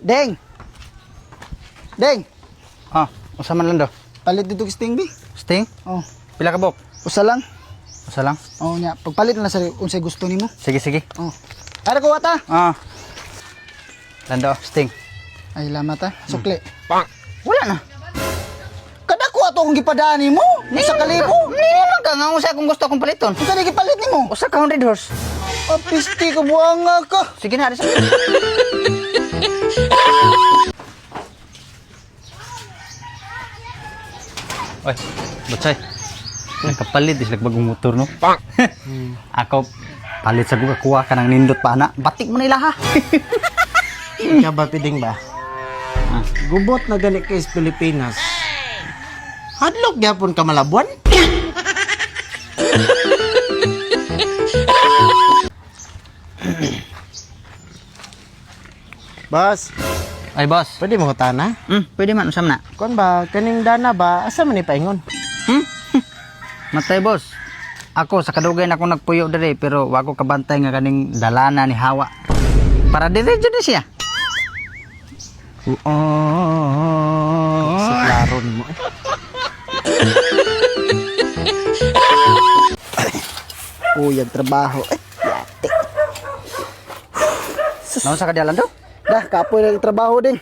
Deng! Deng! Ah, usa man lang daw. Palit dito Sting B. Sting? Oh, Pila ka bok? usa lang. Usa lang? Oh, nya. Pagpalit na sa unsay gusto nimo. Sige, sige. Oh. Ara ko wata. Ah. Lando, Sting. Ay, lamat Sukli. Wala na. Kada ko ato akong gipadaan nimo. Sa kalibo. Naman ka nga usa kung gusto akong paliton. Unsa ni gipalit nimo? Usa ka 100 horse. Oh, pisti ka buanga ka. Sige na, sa. Oy, Butchay. Nagkapalit is nagbagong motor no. Ako palit sa kuha ka ng nindot pa na. Batik mo na ila ha. Ika ba piding ba? Gubot na gani kay Pilipinas. Hadlok gyapon ka Malabuan? Boss, Ay boss. pwede mo hutana? Pwede man usam na. Kon ba kaning dana ba asa man ni paingon? Matay boss. Ako sa kadugay na ako nagpuyo diri pero wa ko kabantay nga kaning dalana ni Hawa. Para dire jud siya. Sa klaron mo. Uyag trabaho. Yate. Naon sa kadalan do? Dah, kapoy na yung trabaho din.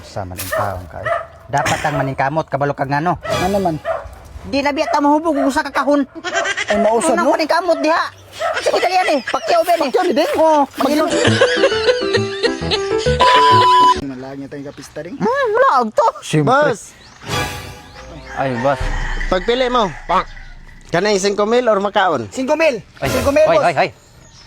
Sa maning taong ka. Dapat ang maningkamot kabalo kag ngano. Ano naman? Di na biya ta mahubog kung sa kakahon. Ay, mausap Unang mo? maningkamot diha. Sige dali yan eh. Pakyaw ben eh. Pakyaw ni din? Oo. Magilot. Malagi niya tayong kapista rin. Vlog to. Boss, Ay boss. pagpili mo. Kanay 5 mil or makaon? 5,000! Ay, 5,000, Hoy, boss! hoy, hoy.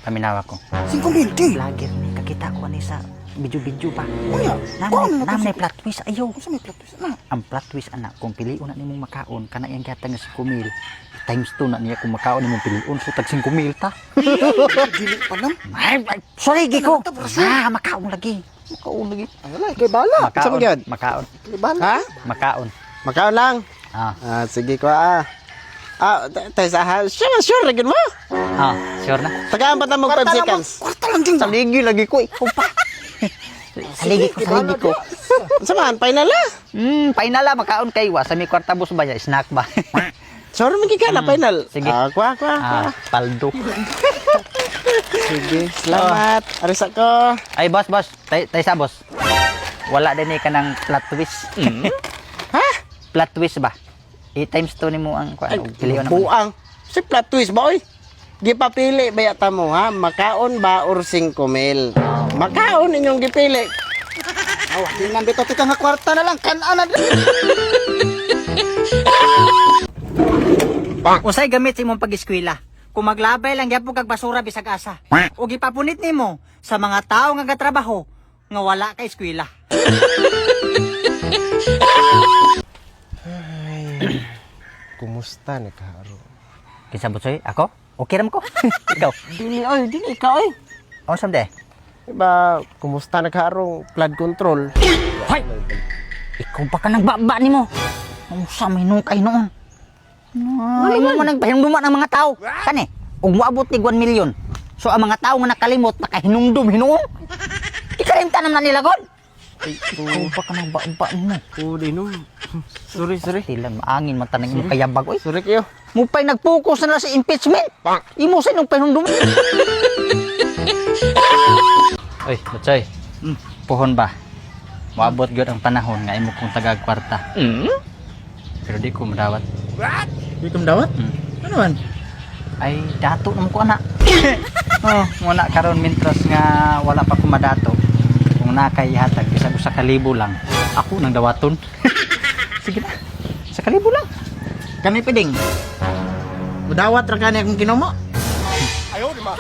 Kami nawa ko. 5,000, di! Vlogger ni kakita ko ani sa video-video pa. Kuya, kuan mo Namay plot twist ayaw. Ano sa may platos na? Ang plot twist anak kung piliun na nimong makaon kana yang kata nga 5,000 times 2 na niya kung makaon nimong piliun so tag 5,000 ta. Dili pa lang. Ay, sorry giko. Makaon lagi. Makaon lagi. Ay, wala, kay bala. Sa Makaon. magyod? Makaon. Kay bala. Ha? Makaon. Makaon lang. Ah. Sige ko tayo sa sure lagi mo. Ah, sure na. Tagaan pa mo 5 seconds. Kwarta lang din. Saligi lagi ko. Ikaw pa. Saligi ko. Samahan, final na. Final la makaon kay wa sa mi kwarta bus ba ya snack ba. Sure, magkikala, final. Sige. Kuha. Paldo. Sige, salamat. Aris ako. Ay boss. Tay sa boss. Wala din ka ng plot twist. Ha? Plot twist ba? Times 2 nimo ang piliun naman. Buang. Si plot twist, boy. Gipapili ba yata mo, ha? Makaon ba or 5 mil? Makaon inyong gipili. Awa, tingnan bito, tika nga kwarta na lang. Kanan na. Usay gamit sa imong pag-eskwela. Kung maglabay lang gyapon kag basura bisag asa. O gipapunit nimo sa mga tawo nga gatrabaho nga wala ka eskwela. Kumusta ni Karo? Kinsa butsoy? Ako? Okay ram ko. Ikaw. Dili ka, oy. Oh, samde. Diba, kumusta na Karo? Flood control. Hoy. Ikaw pa ka nagbaba nimo. Ang sa minukay noon. Ay, mo man nagpahinumduma ng mga tao. Kani, ug moabot ni 1 million. So ang mga tao nga nakalimot nakahinumdum hinuong. Ikalimta naman nila god. Ikaw pa ka nagbaba nimo. Udi no. Sorry. Tilang maangin man tanang imo kayabag oy. Sorry kayo. Mupay nag-focus na sa impeachment. Imo sa nung pahinumdum. Oy, Butsoy. Puhon ba? Moabot gyud ang panahon nga imo kong tagag-kwarta. Pero di ko madawat. Di ka dawat? Ano man? Ay, dato naman ko anak. Oh, muna karon mintras nga wala pa ko madato. Kung nakay hatag isa ko sa kalibo lang. Ako nang dawaton. Sige na. Sa kalibo lang. Kami piding. Udawat ra kani akong kinomo. Ayaw, di ba?